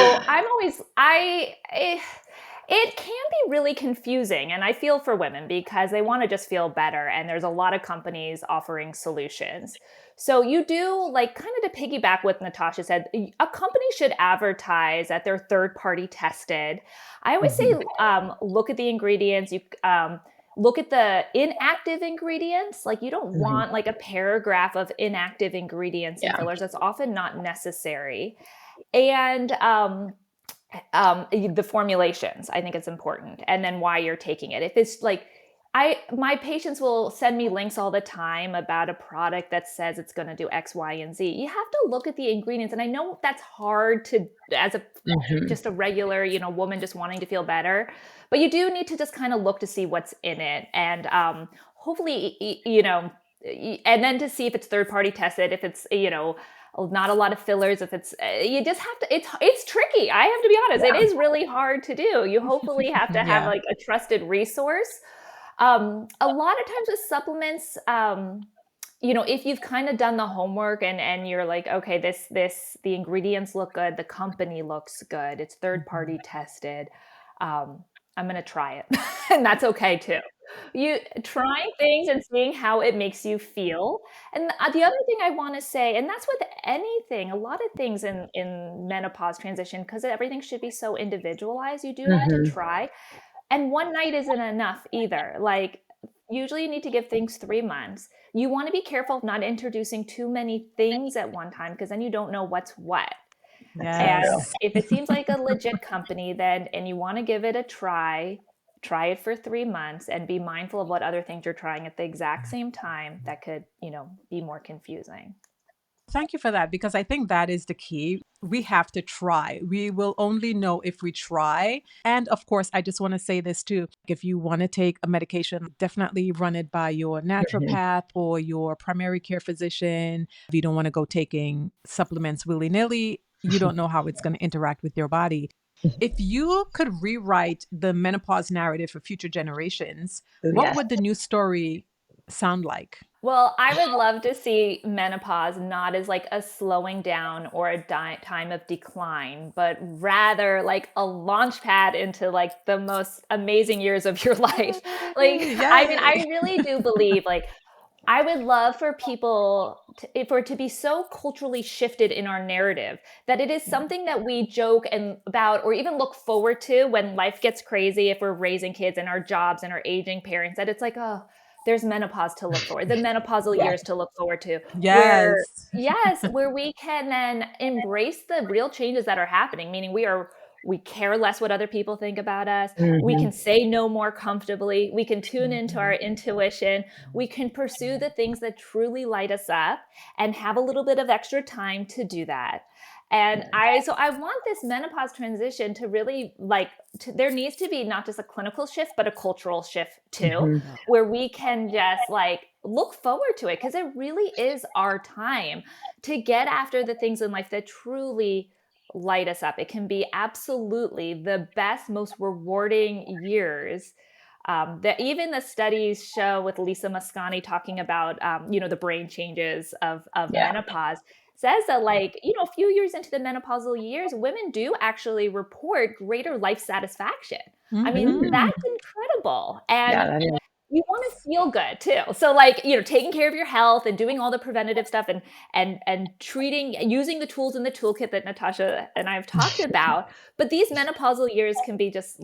it can be really confusing. And I feel for women because they want to just feel better. And there's a lot of companies offering solutions. So you do, like, kind of to piggyback what Natasha said, a company should advertise that they're third-party tested. I always say, look at the ingredients. You look at the inactive ingredients. Like, you don't want like a paragraph of inactive ingredients and fillers. That's often not necessary. And the formulations, I think it's important, and then why you're taking it. If it's like, my patients will send me links all the time about a product that says it's going to do X, Y, and Z. You have to look at the ingredients. And I know that's hard to, as a, just a regular, woman just wanting to feel better, but you do need to just kind of look to see what's in it. And, hopefully, and then to see if it's third-party tested, if it's, not a lot of fillers. If it's, you just have to, it's tricky. I have to be honest. It is really hard to do. You hopefully have to have like a trusted resource. A lot of times with supplements, if you've kind of done the homework and you're like, okay, the ingredients look good. The company looks good. It's third-party tested. I'm going to try it. And that's okay too. You trying things and seeing how it makes you feel. And the other thing I want to say, and that's with anything, a lot of things in menopause transition, because everything should be so individualized, you do need to try. And one night isn't enough either. Like, usually you need to give things 3 months. You want to be careful of not introducing too many things at one time, because then you don't know what's what. Yes. And if it seems like a legit company, and you want to give it a try it for 3 months and be mindful of what other things you're trying at the exact same time that could, be more confusing. Thank you for that, because I think that is the key. We have to try. We will only know if we try. And of course, I just want to say this too. If you want to take a medication, definitely run it by your naturopath or your primary care physician. If you don't want to go taking supplements willy-nilly, you don't know how it's going to interact with your body. If you could rewrite the menopause narrative for future generations, what would the new story sound like? Well, I would love to see menopause not as like a slowing down or a time of decline, but rather like a launch pad into like the most amazing years of your life. Like, I mean, I really do believe, like, I would love for people for it to be so culturally shifted in our narrative that it is something that we joke about or even look forward to when life gets crazy, if we're raising kids and our jobs and our aging parents, that it's like, oh, there's menopause to look forward, the menopausal years to look forward to. Yes. Where we can then embrace the real changes that are happening, meaning we are We care less what other people think about us. We Mhm. can say no more comfortably. We can tune into our intuition. We can pursue the things that truly light us up and have a little bit of extra time to do that. And I want this menopause transition to really there needs to be not just a clinical shift, but a cultural shift too, Mhm. where we can just look forward to it, because it really is our time to get after the things in life that truly light us up. It can be absolutely the best, most rewarding years. That even the studies show, with Lisa Mosconi talking about, the brain changes of Yeah. menopause, says that a few years into the menopausal years, women do actually report greater life satisfaction. I mean, Mhm. that's incredible. And Yeah, that is. you want to feel good too. So taking care of your health and doing all the preventative stuff, and using the tools in the toolkit that Natasha and I have talked about. But these menopausal years can be just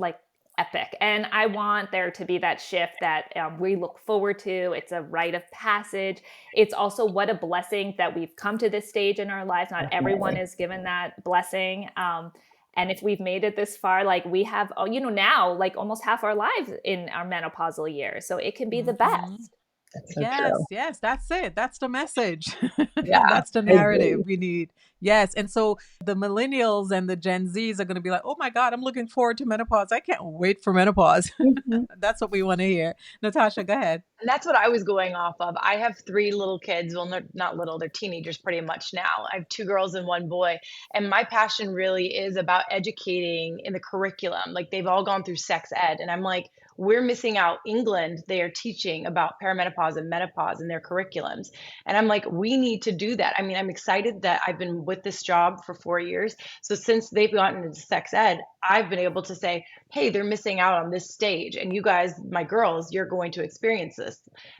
epic. And I want there to be that shift that we look forward to. It's a rite of passage. It's also what a blessing that we've come to this stage in our lives. Not everyone Definitely. is given that blessing. And if we've made it this far, we have, now almost half our lives in our menopausal years. So it can be the Mhm. best. That's so true. Yes, that's it. That's the message. Yeah, That's the I agree. narrative we need. Yes. And so the millennials and the Gen Zs are going to be like, oh my God, I'm looking forward to menopause. I can't wait for menopause. Mhm. That's what we want to hear. Natasha, go ahead. And that's what I was going off of. I have 3 little kids. Well, they're not little, they're teenagers pretty much now. I have 2 girls and 1 boy, and my passion really is about educating in the curriculum. Like, they've all gone through sex ed, and I'm like, "We're missing out." England, they are teaching about perimenopause and menopause in their curriculums, and I'm like, "We need to do that." I mean, I'm excited that I've been with this job for 4 years, so since they've gotten into sex ed, I've been able to say, "Hey, they're missing out on this stage, and you guys, my girls, you're going to experience this."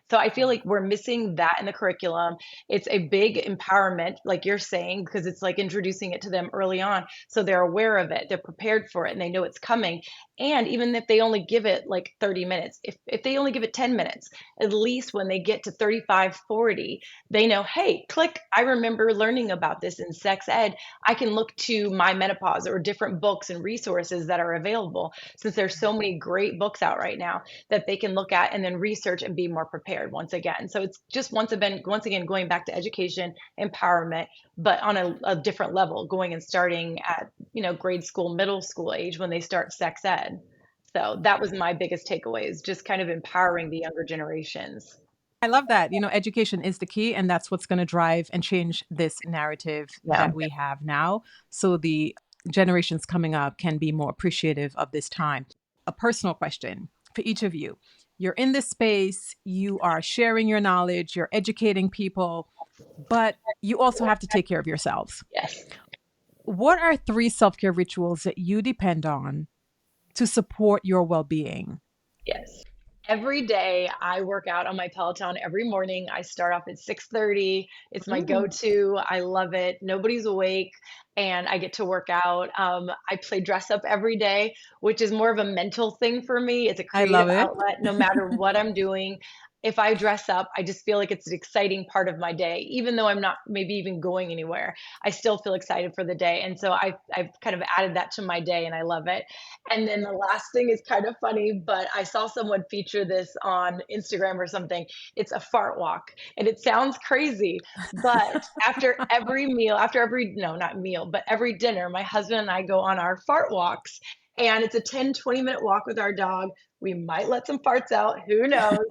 So I feel like we're missing that in the curriculum. It's a big empowerment, like you're saying, because it's like introducing it to them early on, so they're aware of it, they're prepared for it, and they know it's coming. And even if they only give it like 30 minutes, if they only give it 10 minutes, at least when they get to 35, 40, they know, hey, click, I remember learning about this in sex ed. I can look to my menopause or different books and resources that are available, since there's so many great books out right now that they can look at and then research and be more prepared once again. So it's just once again going back to education, empowerment, but on a different level, going and starting at grade school, middle school age when they start sex ed. So that was my biggest takeaway, is just kind of empowering the younger generations. I love that. Education is the key, and that's what's going to drive and change this narrative Yeah. that we have now. So the generations coming up can be more appreciative of this time. A personal question for each of you. You're in this space, you are sharing your knowledge, you're educating people, but you also have to take care of yourselves. Yes. What are 3 self care rituals that you depend on to support your well being? Yes. Every day I work out on my Peloton every morning. I start off at 6:30. It's my Mm, go-to. I love it. Nobody's awake and I get to work out. I play dress up every day, which is more of a mental thing for me. It's a I creative love it. outlet no matter what I'm doing. If I dress up, I just feel like it's an exciting part of my day, even though I'm not maybe even going anywhere. I still feel excited for the day. And so I've kind of added that to my day and I love it. And then the last thing is kind of funny, but I saw someone feature this on Instagram or something. It's a fart walk. And it sounds crazy, but after every meal, after every, no, not meal, but every dinner, my husband and I go on our fart walks. And it's a 10-20 minute walk with our dog. We might let some farts out, who knows?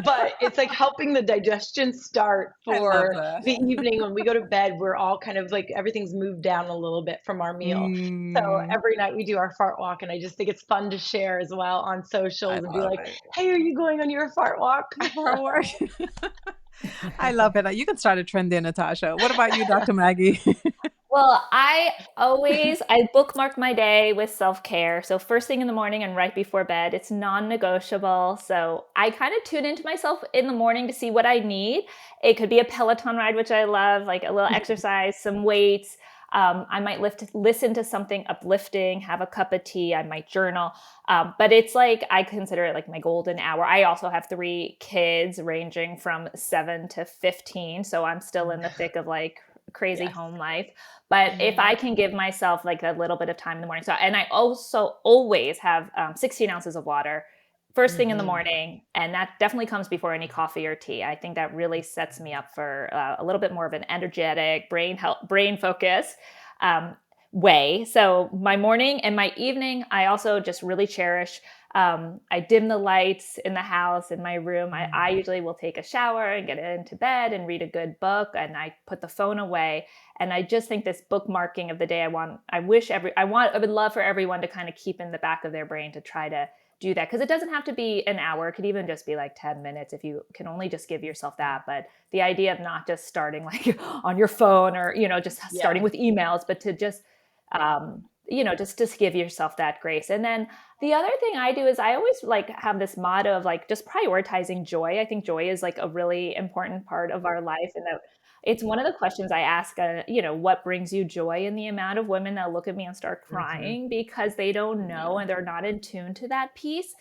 But it's like helping the digestion start I love for that. the evening. When we go to bed, we're all kind of like everything's moved down a little bit from our meal. So Mm, every night we do our fart walk, and I just think it's fun to share as well on I socials and be love like, it. "Hey, are you going on your fart walk?" The part work. I love it. You can start a trend there, Natasha. What about you, Dr. Maggie? Well, I bookmark my day with self-care. So first thing in the morning and right before bed, it's non-negotiable. So I kind of tune into myself in the morning to see what I need. It could be a Peloton ride, which I love, like a little exercise, some weights. I might listen to something uplifting, have a cup of tea. I might journal. But it's like, I consider it like my golden hour. I also have 3 kids ranging from 7 to 15. So I'm still in the thick of crazy Yes. home life. But if I can give myself like a little bit of time in the morning, so, and I also always have 16 ounces of water first thing in the morning, and that definitely comes before any coffee or tea. I think that really sets me up for a little bit more of an energetic brain focus way. So my morning and my evening, I also just really cherish. I dim the lights in the house, in my room. I usually will take a shower and get into bed and read a good book, and I put the phone away. And I just think this bookmarking of the day, I would love for everyone to kind of keep in the back of their brain to try to do that, because it doesn't have to be an hour. It could even just be like 10 minutes if you can only just give yourself that. But the idea of not just starting like on your phone or, just starting with emails, but to just, just give yourself that grace. And then the other thing I do is I always like have this motto of like just prioritizing joy. I think joy is like a really important part of our life, and that it's one of the questions I ask, what brings you joy? And the amount of women that look at me and start crying because they don't know and they're not in tune to that piece.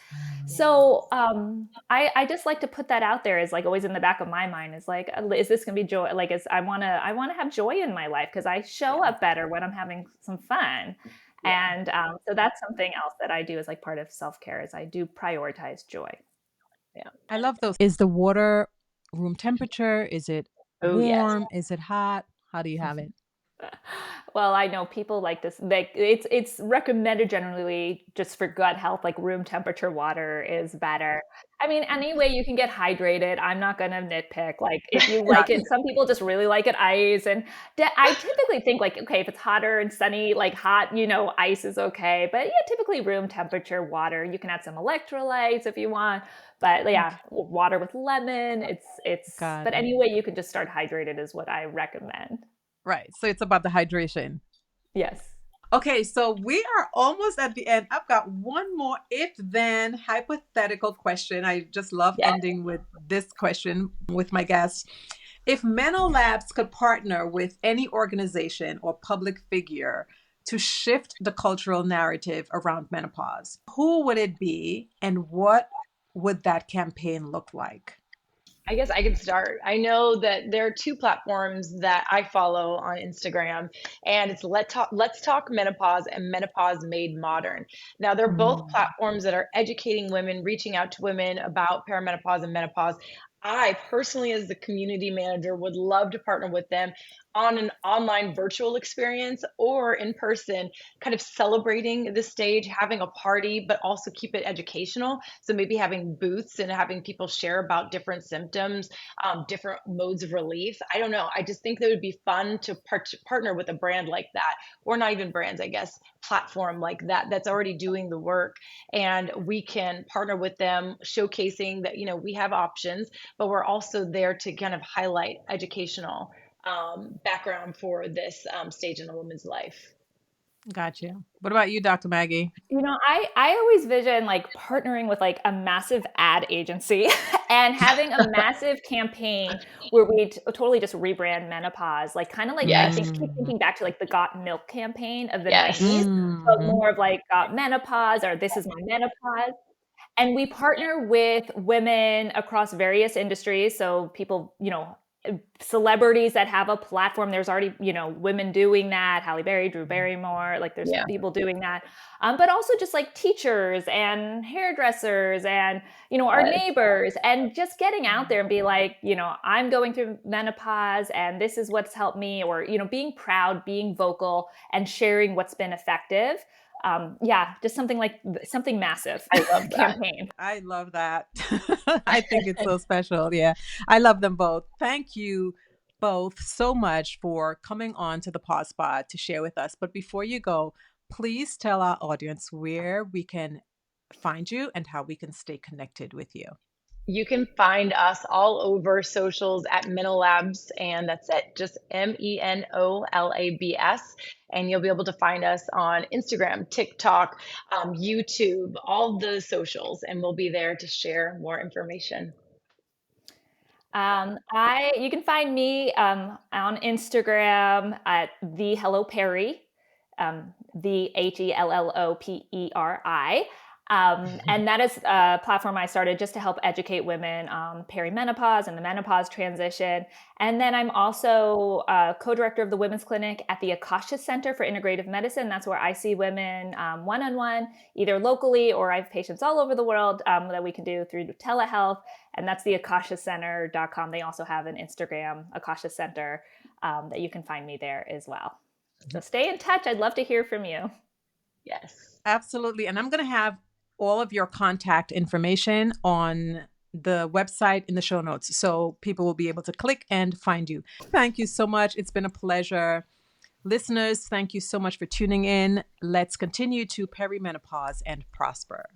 So I just like to put that out there as like always in the back of my mind is like, is this gonna be joy? Like, I wanna have joy in my life because I show up better when I'm having some fun. And so that's something else that I do as like part of self-care is I do prioritize joy. Yeah. I love those. Is the water room temperature? Is it Oh, yes. warm? Is it hot? How do you have it? Well, I know people like this. Like it's recommended generally just for gut health, like room temperature water is better. I mean, any way you can get hydrated. I'm not gonna nitpick. Like if you like it, some people just really like it ice. And I typically think like, okay, if it's hotter and sunny, like hot, ice is okay. But yeah, typically room temperature water. You can add some electrolytes if you want. But yeah, water with lemon. Got But it. any way you can just start hydrated is what I recommend. Right. So it's about the hydration. Yes. Okay, so we are almost at the end. I've got one more if then hypothetical question. I just love Yeah. ending with this question with my guests. If MenoLabs could partner with any organization or public figure to shift the cultural narrative around menopause, who would it be and what would that campaign look like? I guess I could start. I know that there are two platforms that I follow on Instagram, and it's Let's Talk Menopause and Menopause Made Modern. Now, they're both platforms that are educating women, reaching out to women about perimenopause and menopause. I personally, as the community manager, would love to partner with them on an online virtual experience or in person, kind of celebrating the stage, having a party, but also keep it educational. So maybe having booths and having people share about different symptoms, different modes of relief. I don't know. I just think that it would be fun to partner with a brand like that, or not even brands, I guess, platform like that that's already doing the work. And we can partner with them, showcasing that, we have options, but we're also there to kind of highlight educational background for this stage in a woman's life. Gotcha. What about you, Dr. Maggie? I always vision like partnering with like a massive ad agency and having a massive campaign where we totally just rebrand menopause, like kind of like I Yes. think keep thinking back to like the Got Milk campaign of the Yes. 90s, but more of like Got Menopause or This Is My Menopause. And we partner with women across various industries. So people, celebrities that have a platform. There's already, women doing that. Halle Berry, Drew Barrymore, like there's Yeah. people doing that. But also just like teachers and hairdressers and, our Yes. neighbors, and just getting out there and be like, I'm going through menopause and this is what's helped me, or, being proud, being vocal and sharing what's been effective. Just something massive. I love that. Campaign. I love that. I think it's so special. Yeah. I love them both. Thank you both so much for coming on to the Pause Pod to share with us. But before you go, please tell our audience where we can find you and how we can stay connected with you. You can find us all over socials at MenoLabs, and that's it, just MenoLabs. And you'll be able to find us on Instagram, TikTok, YouTube, all the socials, and we'll be there to share more information. You can find me on Instagram at the Hello Perry, the HELLOPERI. And that is a platform I started just to help educate women on perimenopause and the menopause transition. And then I'm also co-director of the Women's Clinic at the Akasha Center for Integrative Medicine. That's where I see women one-on-one, either locally or I have patients all over the world that we can do through telehealth. And that's the akashacenter.com. They also have an Instagram, Akasha Center, that you can find me there as well. So stay in touch. I'd love to hear from you. Yes. Absolutely. And I'm going to have all of your contact information on the website in the show notes, so people will be able to click and find you. Thank you so much. It's been a pleasure. Listeners, thank you so much for tuning in. Let's continue to perimenopause and prosper.